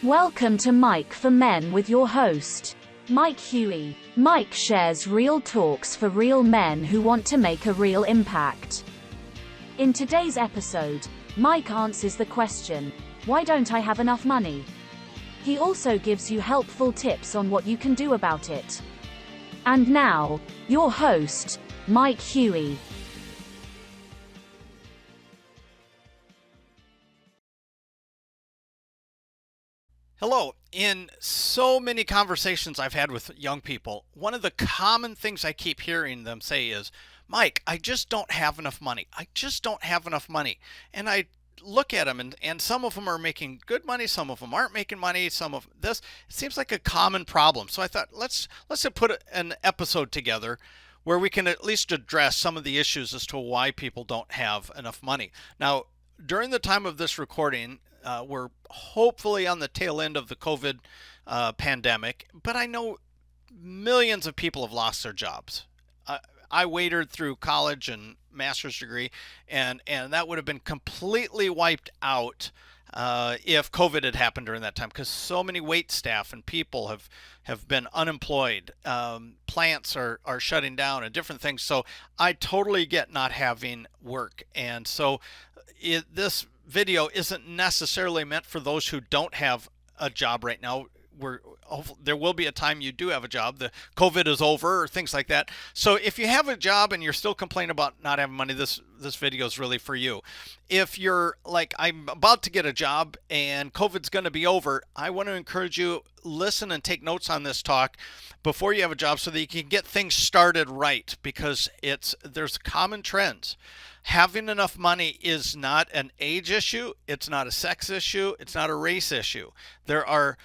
Welcome to Mike for Men with your host, Mike Huey. Mike shares real talks for real men who want to make a real impact. In today's episode, Mike answers the question, why don't I have enough money? He also gives you helpful tips on what you can do about it. And now, your host, Mike Huey. Hello. In so many conversations I've had with young people, one of the common things I keep hearing them say is, Mike, I just don't have enough money. I just don't have enough money. And I look at them and some of them are making good money. Some of them aren't making money. Some of this, it seems like a common problem. So I thought, let's put an episode together where we can at least address some of the issues as to why people don't have enough money. Now, during the time of this recording, we're hopefully on the tail end of the COVID pandemic, but I know millions of people have lost their jobs. I waited through college and master's degree, and that would have been completely wiped out if COVID had happened during that time, because so many wait staff and people have been unemployed. Plants are shutting down and different things. So I totally get not having work. And so this video isn't necessarily meant for those who don't have a job right now. There will be a time you do have a job. The COVID is over or things like that. So if you have a job and you're still complaining about not having money, this video is really for you. If you're like, I'm about to get a job and COVID's going to be over, I want to encourage you, listen and take notes on this talk before you have a job so that you can get things started right, because there's common trends. Having enough money is not an age issue. It's not a sex issue. It's not a race issue. There are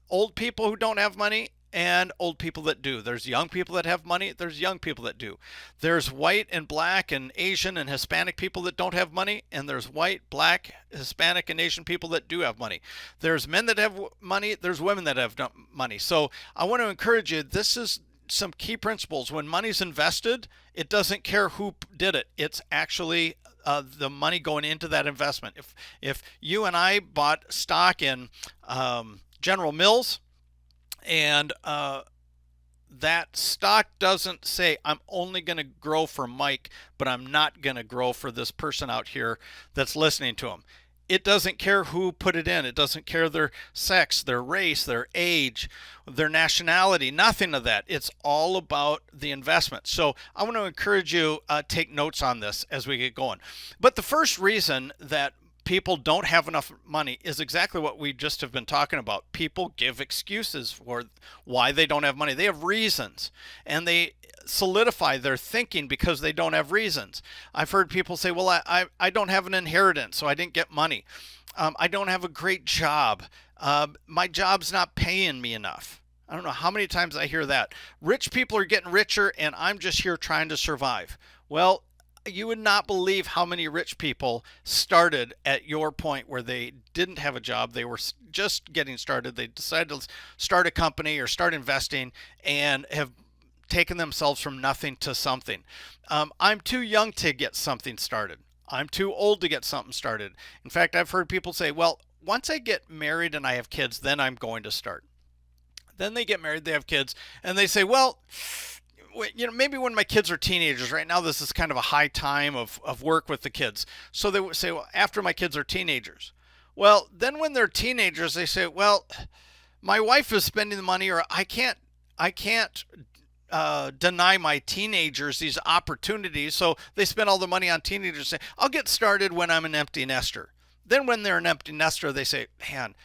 old people who don't have money and old people that do. There's young people that have money. There's young people that do. There's white and black and Asian and Hispanic people that don't have money. And there's white, black, Hispanic, and Asian people that do have money. There's men that have money. There's women that have money. So I want to encourage you, this is some key principles. When money's invested, it doesn't care who did it. It's actually the money going into that investment. If you and I bought stock in General Mills, and that stock doesn't say, I'm only going to grow for Mike, but I'm not going to grow for this person out here that's listening to him. It doesn't care who put it in. It doesn't care their sex, their race, their age, their nationality, nothing of that. It's all about the investment. So I want to encourage you, take notes on this as we get going. But the first reason that people don't have enough money is exactly what we just have been talking about. People give excuses for why they don't have money. They have reasons, and they solidify their thinking because they don't have reasons. I've heard people say, well, I don't have an inheritance, so I didn't get money. I don't have a great job. My job's not paying me enough. I don't know how many times I hear that. Rich people are getting richer, and I'm just here trying to survive. Well, you would not believe how many rich people started at your point where they didn't have a job. They were just getting started. They decided to start a company or start investing and have taken themselves from nothing to something. I'm too young to get something started. I'm too old to get something started. In fact, I've heard people say, well, once I get married and I have kids, then I'm going to start. Then they get married, they have kids, and they say, well, maybe when my kids are teenagers. Right now, this is kind of a high time of work with the kids. So they would say, well, after my kids are teenagers. Well, then when they're teenagers, they say, well, my wife is spending the money, or I can't deny my teenagers these opportunities. So they spend all the money on teenagers. Say, I'll get started when I'm an empty nester. Then when they're an empty nester, they say, man,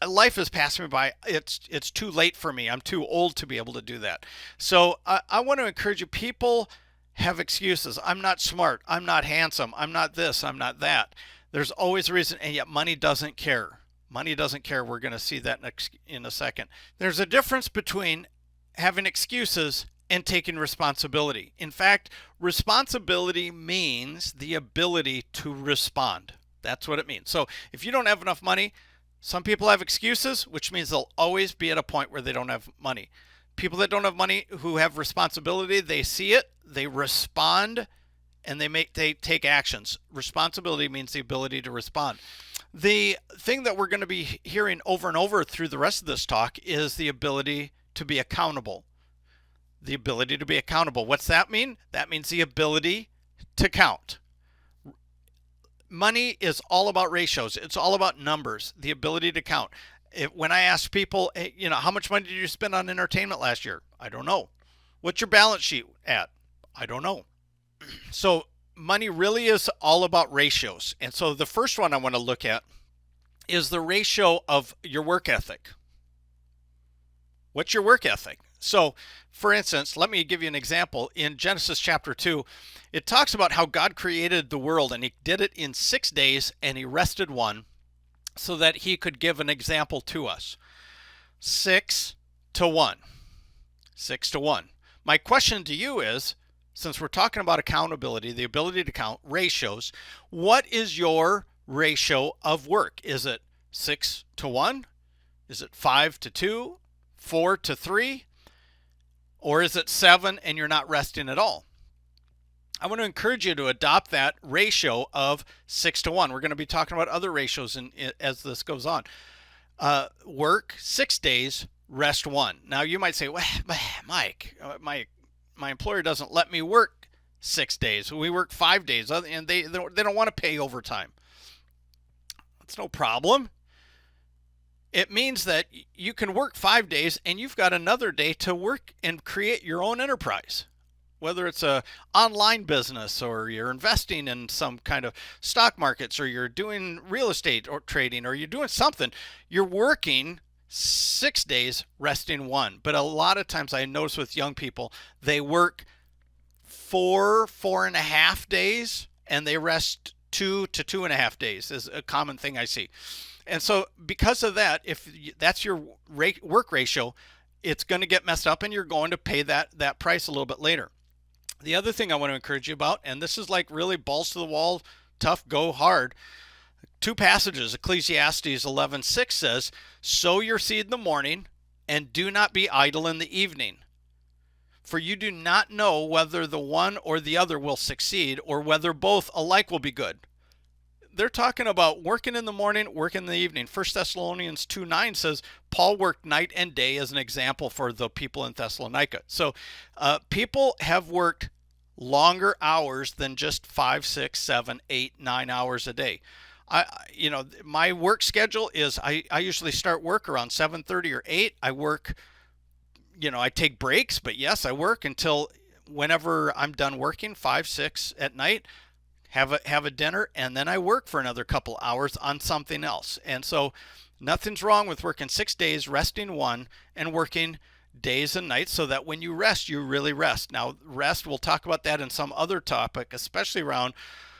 life is passing me by. It's too late for me. I'm too old to be able to do that. So I want to encourage you. People have excuses. I'm not smart. I'm not handsome. I'm not this. I'm not that. There's always a reason, and yet money doesn't care. Money doesn't care. We're going to see that in a second. There's a difference between having excuses and taking responsibility. In fact, responsibility means the ability to respond. That's what it means. So if you don't have enough money, some people have excuses, which means they'll always be at a point where they don't have money. People that don't have money who have responsibility, they see it, they respond, and they take actions. Responsibility means the ability to respond. The thing that we're going to be hearing over and over through the rest of this talk is the ability to be accountable. The ability to be accountable. What's that mean? That means the ability to count. Money is all about ratios. It's all about numbers, the ability to count. When I ask people, hey, how much money did you spend on entertainment last year? I don't know. What's your balance sheet at? I don't know. So money really is all about ratios. And so the first one I want to look at is the ratio of your work ethic. What's your work ethic? So, for instance, let me give you an example. In Genesis chapter 2, it talks about how God created the world, and he did it in 6 days, and he rested one so that he could give an example to us. 6 to 1. 6 to 1. My question to you is, since we're talking about accountability, the ability to count, ratios, what is your ratio of work? Is it 6 to 1? Is it 5 to 2? 4 to 3? Or is it 7 and you're not resting at all? I want to encourage you to adopt that ratio of 6 to 1. We're going to be talking about other ratios as this goes on. Work 6 days, rest 1. Now you might say, well, Mike, my employer doesn't let me work 6 days. We work 5 days, and they don't want to pay overtime. That's no problem. It means that you can work 5 days and you've got another day to work and create your own enterprise. Whether it's a online business, or you're investing in some kind of stock markets, or you're doing real estate or trading, or you're doing something, you're working 6 days, resting 1. But a lot of times I notice with young people, they work 4.5 days, and they rest 2 to 2.5 days is a common thing I see. And so because of that, if that's your work ratio, it's going to get messed up, and you're going to pay that price a little bit later. The other thing I want to encourage you about, and this is like really balls to the wall, tough, go hard. 2 passages, Ecclesiastes 11:6 says, sow your seed in the morning and do not be idle in the evening. For you do not know whether the one or the other will succeed, or whether both alike will be good. They're talking about working in the morning, working in the evening. 1 Thessalonians 2:9 says Paul worked night and day as an example for the people in Thessalonica. So people have worked longer hours than just 5, 6, 7, 8, 9 hours a day. My work schedule is I usually start work around 7:30 or 8. I work, I take breaks, but yes, I work until whenever I'm done working, 5, 6 at night. Have a dinner, and then I work for another couple hours on something else. And so nothing's wrong with working 6 days, resting 1, and working days and nights so that when you rest, you really rest. Now, rest, we'll talk about that in some other topic, especially around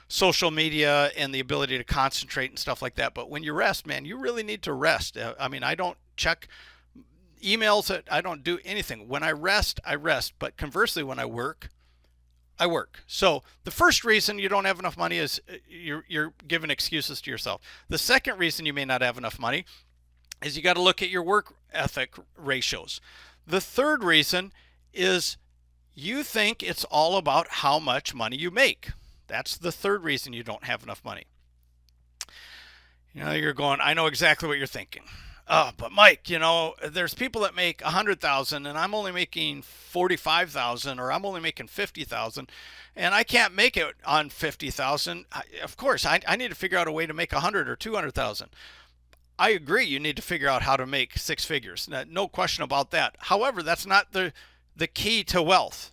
social media and the ability to concentrate and stuff like that. But when you rest, man, you really need to rest. I don't check emails. I don't do anything. When I rest, I rest. But conversely, when I work, I work. So the first reason you don't have enough money is you're giving excuses to yourself. The second reason you may not have enough money is you got to look at your work ethic ratios. The third reason is you think it's all about how much money you make. That's the third reason you don't have enough money. You're going, I know exactly what you're thinking. Oh, but Mike, there's people that make 100,000 and I'm only making 45,000, or I'm only making 50,000, and I can't make it on 50,000. Of course, I need to figure out a way to make 100 or 200,000. I agree. You need to figure out how to make 6 figures. No question about that. However, that's not the key to wealth.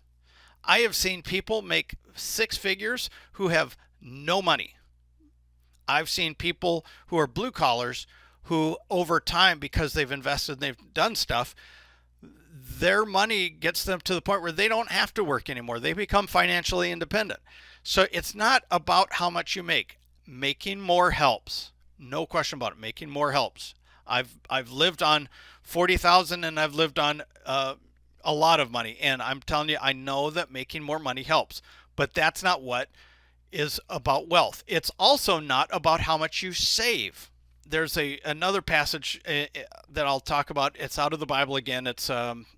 I have seen people make 6 figures who have no money. I've seen people who are blue collars who over time, because they've invested and they've done stuff, their money gets them to the point where they don't have to work anymore. They become financially independent. So it's not about how much you make. Making more helps. No question about it. Making more helps. I've lived on 40,000 and I've lived on a lot of money, and I'm telling you, I know that making more money helps. But that's not what is about wealth. It's also not about how much you save. There's another passage that I'll talk about. It's out of the Bible again. It's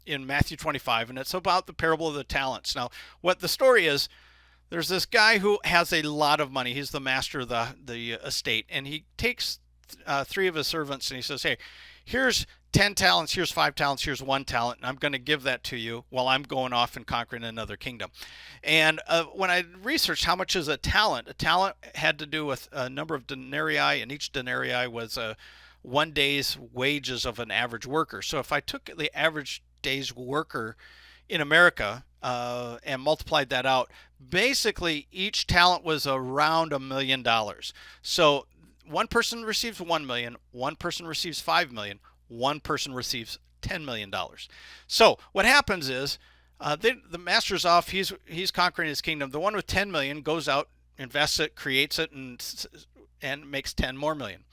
in Matthew 25, and it's about the parable of the talents. Now, what the story is, there's this guy who has a lot of money. He's the master of the estate, and he takes three of his servants, and he says, hey, here's 10 talents, here's 5 talents, here's 1 talent, and I'm going to give that to you while I'm going off and conquering another kingdom. And when I researched how much is a talent had to do with a number of denarii, and each denarii was 1 day's wages of an average worker. So if I took the average day's worker in America and multiplied that out, basically each talent was around $1 million. So one person receives 1 million, one person receives 5 million, one person receives $10 million. So what happens is the master's off, he's conquering his kingdom. The one with 10 million goes out, invests it, creates it, and makes 10 more million.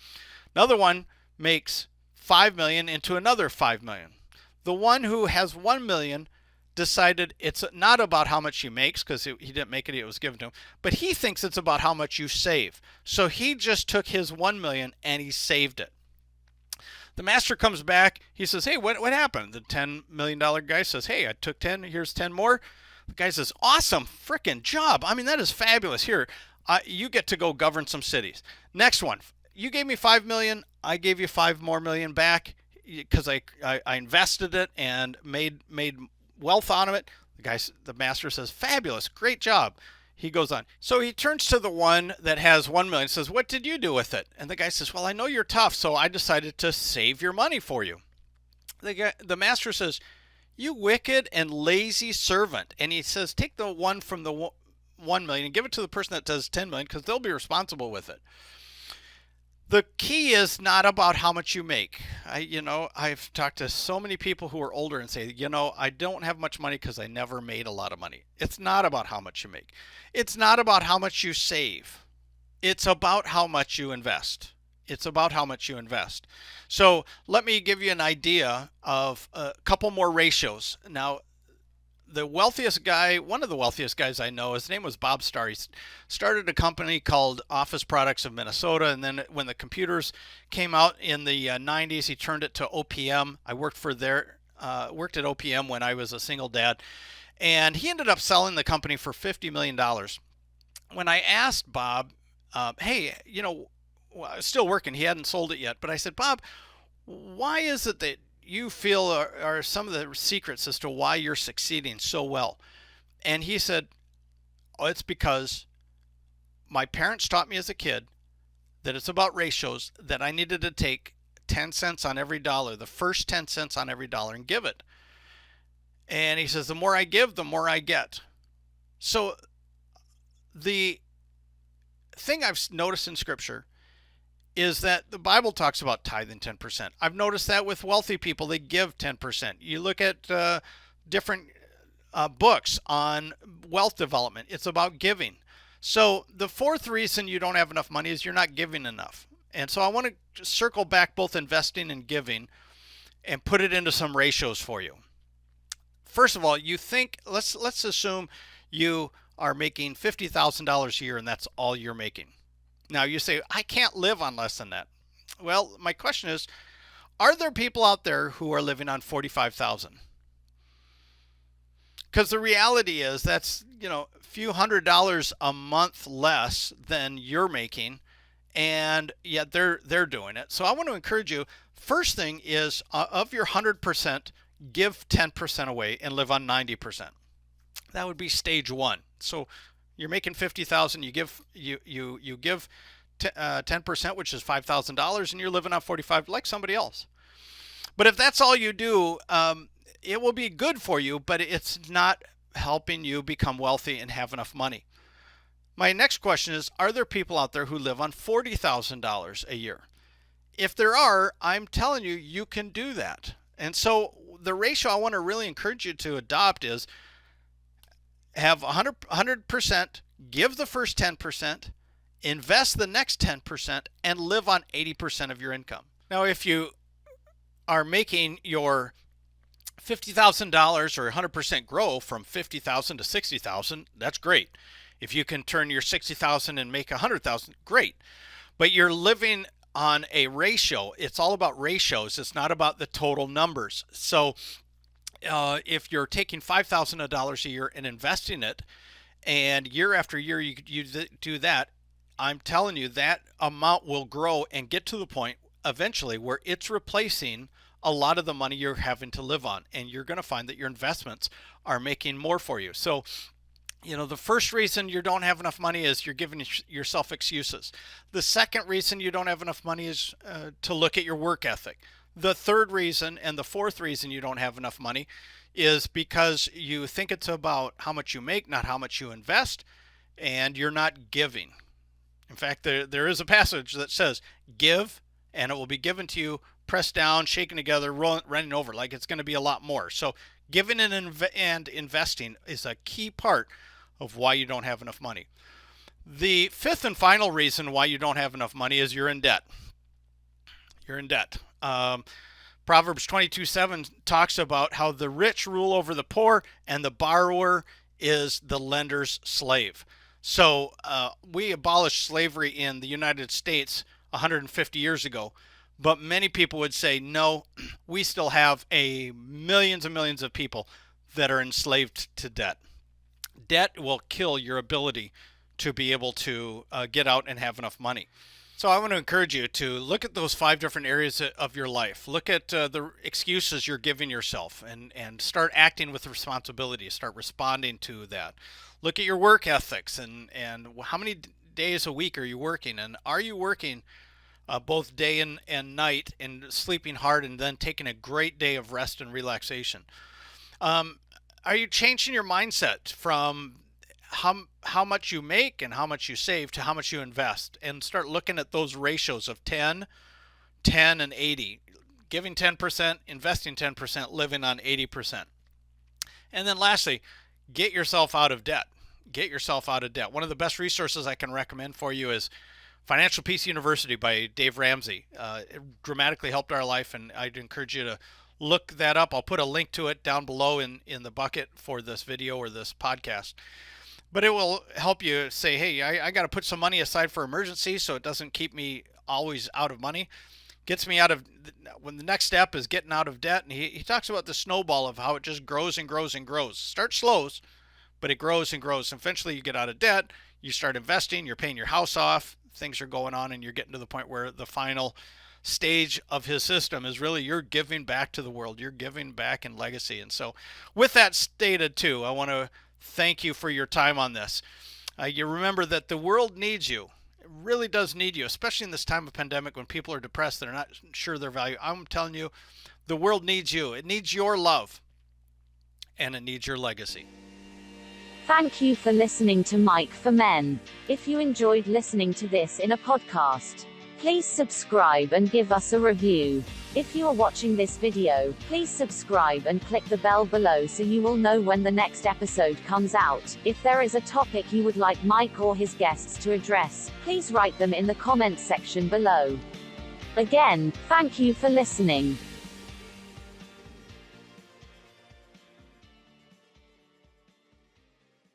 Another one makes 5 million into another 5 million. The one who has 1 million decided it's not about how much he makes, because he didn't make it, it was given to him, but he thinks it's about how much you save. So he just took his 1 million and he saved it. The master comes back, he says, hey, what happened? The $10 million guy says, hey, I took 10, here's 10 more. The guy says, awesome freaking job. I mean, that is fabulous. Here, you get to go govern some cities. Next one, you gave me 5 million, I gave you 5 more million back because I invested it and made wealth out of it. The master says, fabulous, great job. He goes on. So he turns to the one that has 1 million and says, what did you do with it? And the guy says, well, I know you're tough, so I decided to save your money for you. The master says, you wicked and lazy servant. And he says, take the one from the 1 million and give it to the person that does 10 million, because they'll be responsible with it. The key is not about how much you make. I've talked to so many people who are older and say, I don't have much money because I never made a lot of money. It's not about how much you make. It's not about how much you save. It's about how much you invest. It's about how much you invest. So let me give you an idea of a couple more ratios. Now, the wealthiest guy, one of the wealthiest guys I know, his name was Bob Starr. He started a company called Office Products of Minnesota, and then when the computers came out in the 90s, he turned it to OPM. I worked at OPM when I was a single dad, and he ended up selling the company for $50 million. When I asked Bob, hey, still working, he hadn't sold it yet, but I said, Bob, why is it that you feel are some of the secrets as to why you're succeeding so well? And he said, oh, it's because my parents taught me as a kid that it's about ratios, that I needed to take 10 cents on every dollar, the first 10 cents on every dollar, and give it. And he says, the more I give, the more I get. So the thing I've noticed in Scripture is that the Bible talks about tithing 10%. I've noticed that with wealthy people, they give 10%. You look at different books on wealth development, it's about giving. So the fourth reason you don't have enough money is you're not giving enough. And so I want to circle back both investing and giving and put it into some ratios for you. First of all, let's assume you are making $50,000 a year and that's all you're making. Now you say, I can't live on less than that. Well, my question is, are there people out there who are living on $45,000? Because the reality is that's, a few $100s a month less than you're making, and yet they're doing it. So I want to encourage you, first thing is, of your 100%, give 10% away and live on 90%. That would be stage one. So you're making $50,000, you give 10%, which is $5,000, and you're living on $45,000 like somebody else. But if that's all you do, it will be good for you, but it's not helping you become wealthy and have enough money. My next question is, are there people out there who live on $40,000 a year? If there are, I'm telling you, you can do that. And so the ratio I want to really encourage you to adopt is have 100%, give the first 10%, invest the next 10%, and live on 80% of your income. Now, if you are making your $50,000 or 100% grow from $50,000 to $60,000, that's great. If you can turn your $60,000 and make $100,000, great. But you're living on a ratio. It's all about ratios. It's not about the total numbers. So if you're taking $5,000 a year and investing it, and year after year you do that, I'm telling you that amount will grow and get to the point eventually where it's replacing a lot of the money you're having to live on, and you're going to find that your investments are making more for you. So, the first reason you don't have enough money is you're giving yourself excuses. The second reason you don't have enough money is to look at your work ethic. The third reason and the fourth reason you don't have enough money is because you think it's about how much you make, not how much you invest, and you're not giving. In fact, there is a passage that says, give and it will be given to you, pressed down, shaken together, running over, like it's going to be a lot more. So giving and investing is a key part of why you don't have enough money. The fifth and final reason why you don't have enough money is you're in debt. You're in debt. Proverbs 22:7 talks about how the rich rule over the poor and the borrower is the lender's slave. So we abolished slavery in the United States 150 years ago, but many people would say, no, we still have millions and millions of people that are enslaved to debt. Debt will kill your ability to be able to get out and have enough money. So I want to encourage you to look at those 5 different areas of your life. Look at the excuses you're giving yourself and start acting with responsibility. Start responding to that. Look at your work ethics and how many days a week are you working? And are you working both day and night and sleeping hard and then taking a great day of rest and relaxation? Are you changing your mindset from how much you make and how much you save to how much you invest, and start looking at those ratios of 10, 10, and 80. Giving 10%, investing 10%, living on 80%. And then lastly, get yourself out of debt. Get yourself out of debt. One of the best resources I can recommend for you is Financial Peace University by Dave Ramsey. It dramatically helped our life, and I'd encourage you to look that up. I'll put a link to it down below in the bucket for this video or this podcast. But it will help you say, hey, I got to put some money aside for emergencies so it doesn't keep me always out of money. Gets me out of, when the next step is getting out of debt. And he talks about the snowball of how it just grows and grows and grows. Start slow, but it grows and grows. Eventually you get out of debt, you start investing, you're paying your house off, things are going on, and you're getting to the point where the final stage of his system is really you're giving back to the world. You're giving back in legacy. And so with that stated too, I want to thank you for your time on this. You remember that the world needs you. It really does need you, especially in this time of pandemic when people are depressed, they're not sure of their value. I'm telling you, the world needs you. It needs your love, and it needs your legacy. Thank you for listening to Mike for Men. If you enjoyed listening to this in a podcast, please subscribe and give us a review. If you are watching this video, please subscribe and click the bell below so you will know when the next episode comes out. If there is a topic you would like Mike or his guests to address, please write them in the comments section below. Again, thank you for listening.